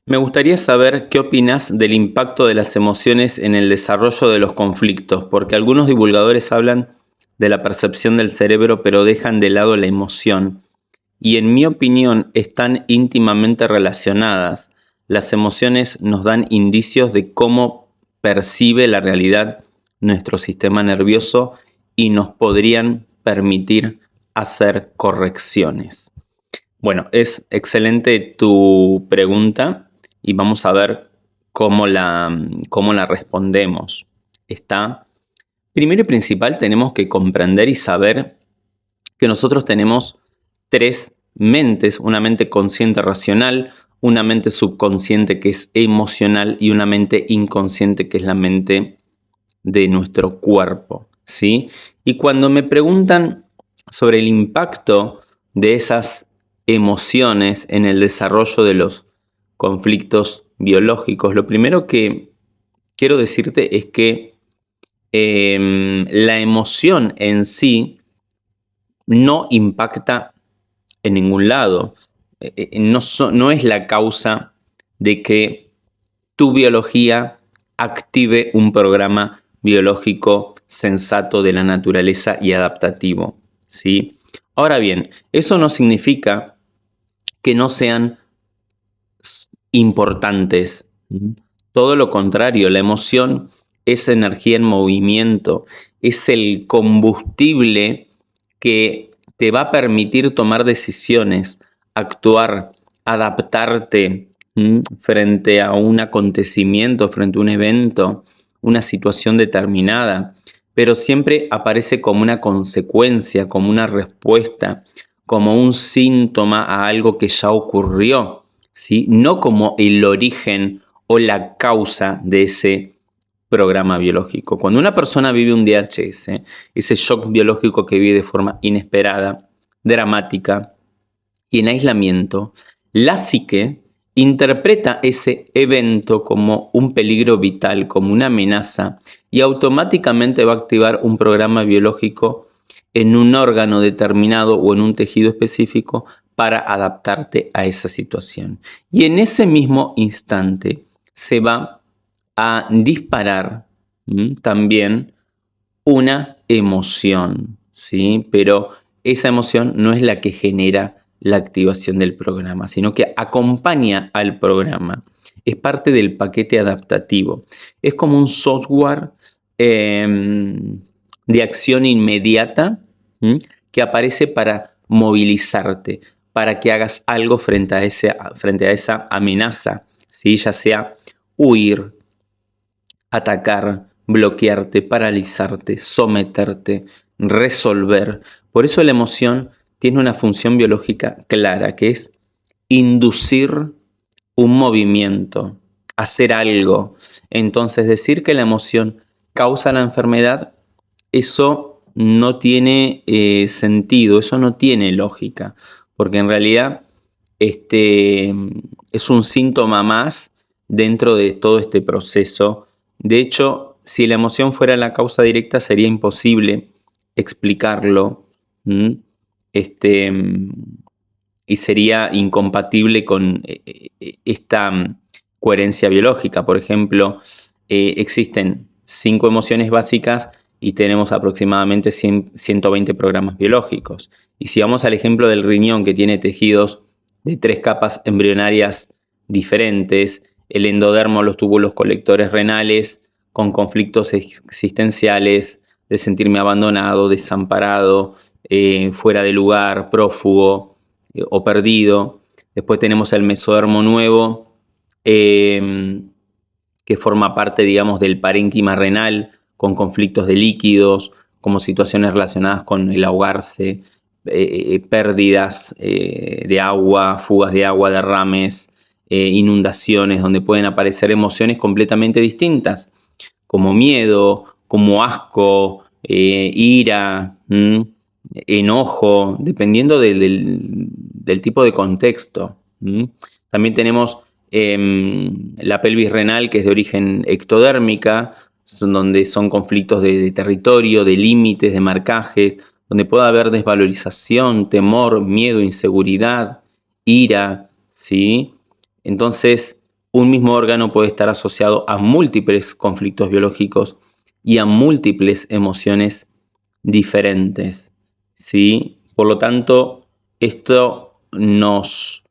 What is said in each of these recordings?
Me gustaría saber qué opinas del impacto de las emociones en el desarrollo de los conflictos, porque algunos divulgadores hablan de la percepción del cerebro, pero dejan de lado la emoción. Y en mi opinión están íntimamente relacionadas. Las emociones nos dan indicios de cómo percibe la realidad nuestro sistema nervioso y nos podrían permitir hacer correcciones. Bueno, es excelente tu pregunta y vamos a ver cómo la respondemos. Está, primero y principal, tenemos que comprender y saber que nosotros tenemos tres mentes, una mente consciente racional, una mente subconsciente que es emocional y una mente inconsciente que es la mente de nuestro cuerpo, ¿sí? Y cuando me preguntan sobre el impacto de esas emociones en el desarrollo de los conflictos biológicos, lo primero que quiero decirte es que la emoción en sí no impacta en ningún lado. No es la causa de que tu biología active un programa biológico sensato de la naturaleza y adaptativo, ¿sí? Ahora bien, eso no significa que no sean importantes. Todo lo contrario, la emoción es energía en movimiento, es el combustible que te va a permitir tomar decisiones, actuar, adaptarte frente a un acontecimiento, frente a un evento, una situación determinada, pero siempre aparece como una consecuencia, como una respuesta, como un síntoma a algo que ya ocurrió, ¿sí? No como el origen o la causa de ese programa biológico. Cuando una persona vive un DHS, ese shock biológico que vive de forma inesperada, dramática y en aislamiento, la psique interpreta ese evento como un peligro vital, como una amenaza, y automáticamente va a activar un programa biológico en un órgano determinado o en un tejido específico para adaptarte a esa situación. Y en ese mismo instante se va a disparar también una emoción, ¿sí? Pero esa emoción no es la que genera la activación del programa, sino que acompaña al programa. Es parte del paquete adaptativo. Es como un software de acción inmediata que aparece para movilizarte, para que hagas algo frente a esa amenaza, ¿sí? Ya sea huir, atacar, bloquearte, paralizarte, someterte, resolver. Por eso la emoción tiene una función biológica clara, que es inducir un movimiento, hacer algo. Entonces, decir que la emoción causa la enfermedad, eso no tiene sentido, eso no tiene lógica, porque en realidad es un síntoma más dentro de todo este proceso. De hecho, si la emoción fuera la causa directa, sería imposible explicarlo, ¿m? este, y sería incompatible con esta coherencia biológica. Por ejemplo, existen 5 emociones básicas y tenemos aproximadamente 120 programas biológicos. Y si vamos al ejemplo del riñón, que tiene tejidos de 3 capas embrionarias diferentes, el endodermo, los túbulos colectores renales, con conflictos existenciales, de sentirme abandonado, desamparado, fuera de lugar, prófugo o perdido. Después tenemos el mesodermo nuevo, que forma parte, digamos, del parénquima renal, con conflictos de líquidos, como situaciones relacionadas con el ahogarse, pérdidas de agua, fugas de agua, derrames, inundaciones, donde pueden aparecer emociones completamente distintas, como miedo, como asco, ira, enojo, dependiendo del tipo de contexto. También tenemos la pelvis renal, que es de origen ectodérmica, donde son conflictos de territorio, de límites, de marcajes, donde puede haber desvalorización, temor, miedo, inseguridad, ira, ¿sí? Entonces, un mismo órgano puede estar asociado a múltiples conflictos biológicos y a múltiples emociones diferentes, ¿sí? Por lo tanto, esto nos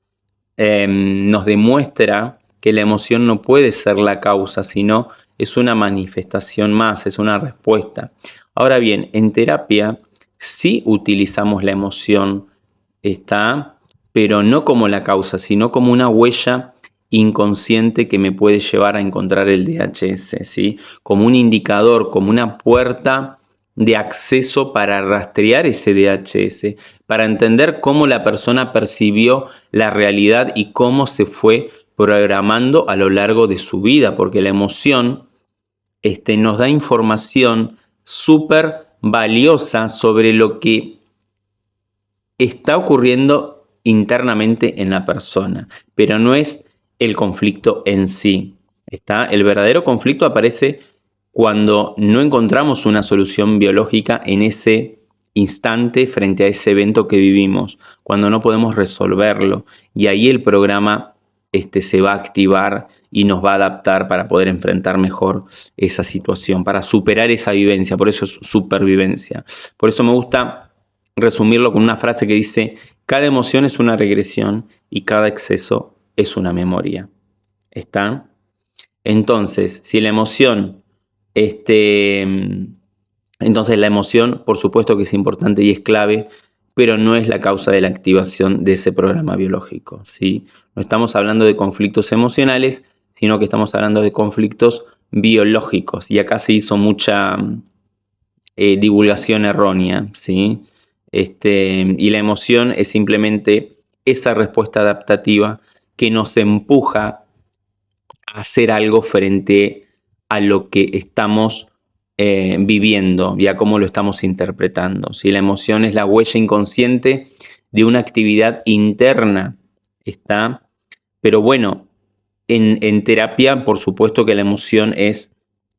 demuestra que la emoción no puede ser la causa, sino es una manifestación más, es una respuesta. Ahora bien, en terapia sí utilizamos la emoción, pero no como la causa, sino como una huella inconsciente que me puede llevar a encontrar el DHS, ¿sí? Como un indicador, como una puerta de acceso para rastrear ese DHS, para entender cómo la persona percibió la realidad y cómo se fue programando a lo largo de su vida, porque la emoción nos da información súper valiosa sobre lo que está ocurriendo internamente en la persona, pero no es el conflicto en sí. El verdadero conflicto aparece cuando no encontramos una solución biológica en ese instante frente a ese evento que vivimos, cuando no podemos resolverlo, y ahí el programa se va a activar y nos va a adaptar para poder enfrentar mejor esa situación, para superar esa vivencia. Por eso es supervivencia. Por eso me gusta resumirlo con una frase que dice: cada emoción es una regresión y cada exceso es una memoria. ¿Está? Entonces, si la emoción, entonces la emoción, por supuesto que es importante y es clave, pero no es la causa de la activación de ese programa biológico, ¿sí? No estamos hablando de conflictos emocionales, sino que estamos hablando de conflictos biológicos. Y acá se hizo mucha divulgación errónea, ¿sí? Y la emoción es simplemente esa respuesta adaptativa que nos empuja a hacer algo frente a lo que estamos viviendo y a cómo lo estamos interpretando. ¿Sí? La emoción es la huella inconsciente de una actividad interna, ¿está? Pero bueno, en terapia, por supuesto que la emoción es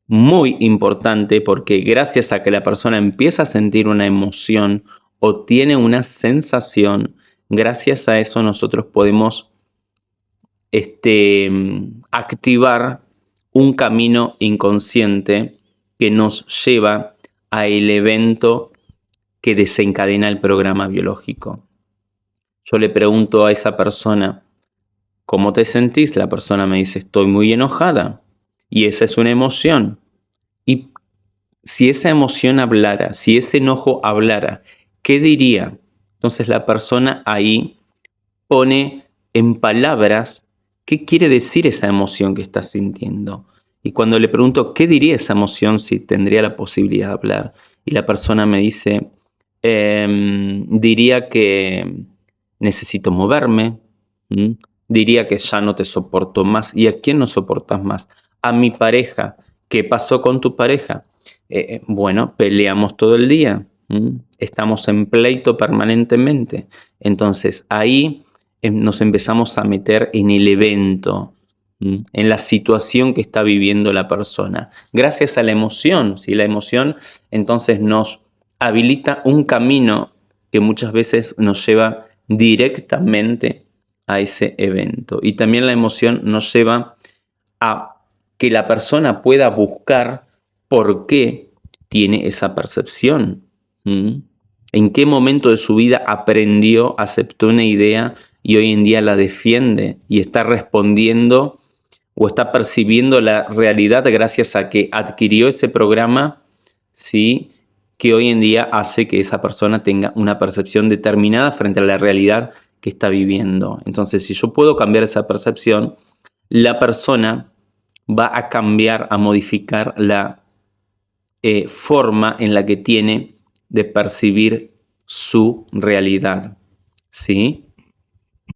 muy importante, porque gracias a que la persona empieza a sentir una emoción o tiene una sensación, gracias a eso nosotros podemos activar un camino inconsciente que nos lleva a el evento que desencadena el programa biológico. Yo le pregunto a esa persona: ¿cómo te sentís? La persona me dice: estoy muy enojada. Y esa es una emoción. Y si esa emoción hablara, si ese enojo hablara, ¿qué diría? Entonces la persona ahí pone en palabras qué quiere decir esa emoción que está sintiendo. Y cuando le pregunto qué diría esa emoción si tendría la posibilidad de hablar, y la persona me dice, diría que necesito moverme, diría que ya no te soporto más. ¿Y a quién no soportas más? A mi pareja. ¿Qué pasó con tu pareja? Bueno, peleamos todo el día, estamos en pleito permanentemente. Entonces ahí nos empezamos a meter en el evento, en la situación que está viviendo la persona. Gracias a la emoción, ¿sí? La emoción entonces nos habilita un camino que muchas veces nos lleva directamente a ese evento. Y también la emoción nos lleva a que la persona pueda buscar por qué tiene esa percepción. ¿En qué momento de su vida aprendió, aceptó una idea y hoy en día la defiende y está respondiendo o está percibiendo la realidad gracias a que adquirió ese programa, ¿sí? Que hoy en día hace que esa persona tenga una percepción determinada frente a la realidad que está viviendo? Entonces, si yo puedo cambiar esa percepción, la persona va a cambiar, a modificar la forma en la que tiene de percibir su realidad, ¿sí?